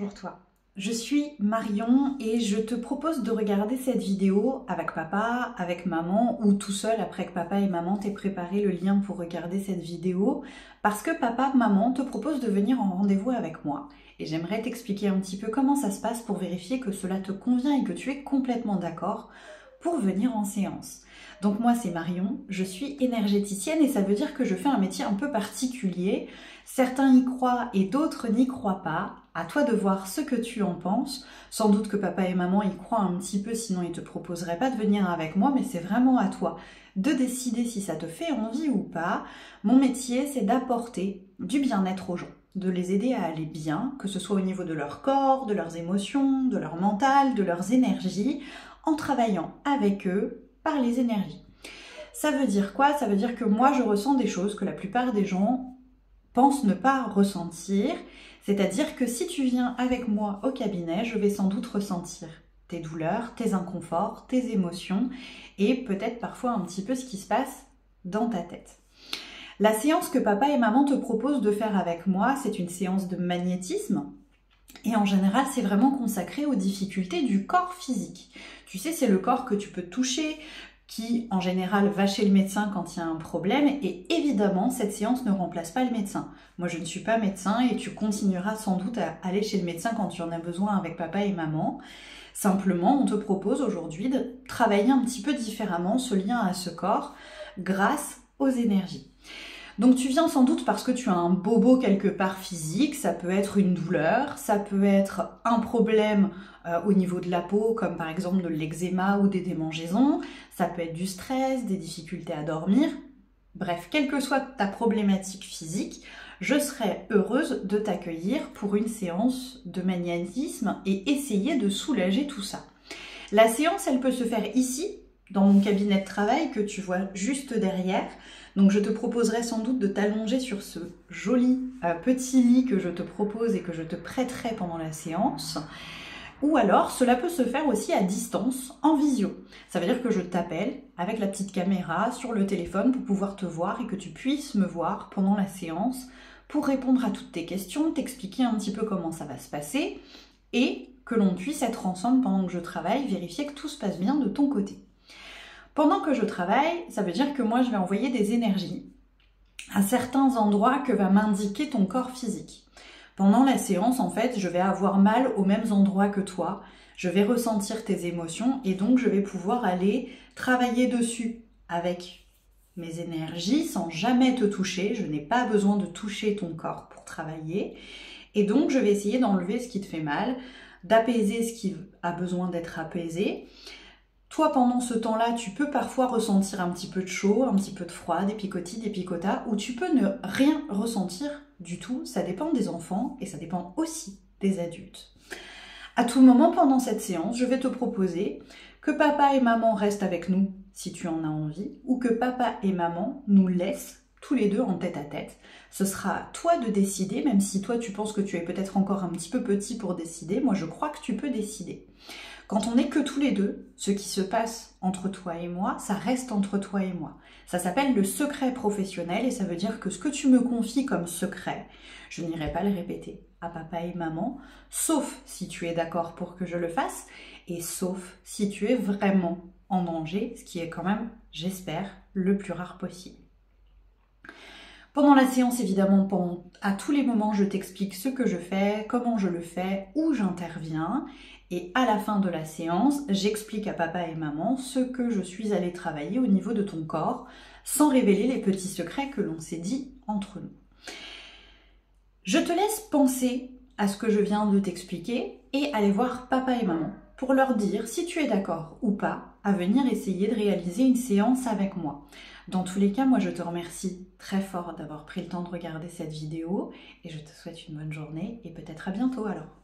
Bonjour toi, je suis Marion et je te propose de regarder cette vidéo avec papa, avec maman ou tout seul après que papa et maman t'aient préparé le lien pour regarder cette vidéo parce que papa, maman te propose de venir en rendez-vous avec moi et j'aimerais t'expliquer un petit peu comment ça se passe pour vérifier que cela te convient et que tu es complètement d'accord pour venir en séance. Donc moi c'est Marion, je suis énergéticienne et ça veut dire que je fais un métier un peu particulier. Certains y croient et d'autres n'y croient pas. À toi de voir ce que tu en penses. Sans doute que papa et maman y croient un petit peu, sinon ils ne te proposeraient pas de venir avec moi, mais c'est vraiment à toi de décider si ça te fait envie ou pas. Mon métier, c'est d'apporter du bien-être aux gens, de les aider à aller bien, que ce soit au niveau de leur corps, de leurs émotions, de leur mental, de leurs énergies, en travaillant avec eux par les énergies. Ça veut dire quoi? Ça veut dire que moi, je ressens des choses que la plupart des gens pensent ne pas ressentir. C'est-à-dire que si tu viens avec moi au cabinet, je vais sans doute ressentir tes douleurs, tes inconforts, tes émotions et peut-être parfois un petit peu ce qui se passe dans ta tête. La séance que papa et maman te proposent de faire avec moi, c'est une séance de magnétisme. Et en général, c'est vraiment consacré aux difficultés du corps physique. Tu sais, c'est le corps que tu peux toucher, qui en général va chez le médecin quand il y a un problème. Et évidemment, cette séance ne remplace pas le médecin. Moi, je ne suis pas médecin et tu continueras sans doute à aller chez le médecin quand tu en as besoin avec papa et maman. Simplement, on te propose aujourd'hui de travailler un petit peu différemment ce lien à ce corps grâce aux énergies. Donc tu viens sans doute parce que tu as un bobo quelque part physique, ça peut être une douleur, ça peut être un problème au niveau de la peau, comme par exemple de l'eczéma ou des démangeaisons, ça peut être du stress, des difficultés à dormir. Bref, quelle que soit ta problématique physique, je serai heureuse de t'accueillir pour une séance de magnétisme et essayer de soulager tout ça. La séance, elle peut se faire ici, dans mon cabinet de travail que tu vois juste derrière. Donc je te proposerai sans doute de t'allonger sur ce joli petit lit que je te propose et que je te prêterai pendant la séance. Ou alors cela peut se faire aussi à distance, en visio. Ça veut dire que je t'appelle avec la petite caméra sur le téléphone pour pouvoir te voir et que tu puisses me voir pendant la séance pour répondre à toutes tes questions, t'expliquer un petit peu comment ça va se passer et que l'on puisse être ensemble pendant que je travaille, vérifier que tout se passe bien de ton côté. Pendant que je travaille, ça veut dire que moi je vais envoyer des énergies à certains endroits que va m'indiquer ton corps physique. Pendant la séance, en fait, je vais avoir mal aux mêmes endroits que toi, je vais ressentir tes émotions et donc je vais pouvoir aller travailler dessus avec mes énergies sans jamais te toucher. Je n'ai pas besoin de toucher ton corps pour travailler et donc je vais essayer d'enlever ce qui te fait mal, d'apaiser ce qui a besoin d'être apaisé. Toi, pendant ce temps-là, tu peux parfois ressentir un petit peu de chaud, un petit peu de froid, des picotis, des picotas, ou tu peux ne rien ressentir du tout. Ça dépend des enfants et ça dépend aussi des adultes. À tout moment pendant cette séance, je vais te proposer que papa et maman restent avec nous si tu en as envie, ou que papa et maman nous laissent tous les deux en tête à tête. Ce sera à toi de décider, même si toi tu penses que tu es peut-être encore un petit peu petit pour décider. Moi, je crois que tu peux décider. Quand on n'est que tous les deux, ce qui se passe entre toi et moi, ça reste entre toi et moi. Ça s'appelle le secret professionnel et ça veut dire que ce que tu me confies comme secret, je n'irai pas le répéter à papa et maman, sauf si tu es d'accord pour que je le fasse et sauf si tu es vraiment en danger, ce qui est quand même, j'espère, le plus rare possible. Pendant la séance, évidemment, à tous les moments, je t'explique ce que je fais, comment je le fais, où j'interviens. Et à la fin de la séance, j'explique à papa et maman ce que je suis allée travailler au niveau de ton corps, sans révéler les petits secrets que l'on s'est dit entre nous. Je te laisse penser à ce que je viens de t'expliquer et aller voir papa et maman pour leur dire si tu es d'accord ou pas à venir essayer de réaliser une séance avec moi. Dans tous les cas, moi je te remercie très fort d'avoir pris le temps de regarder cette vidéo et je te souhaite une bonne journée et peut-être à bientôt alors.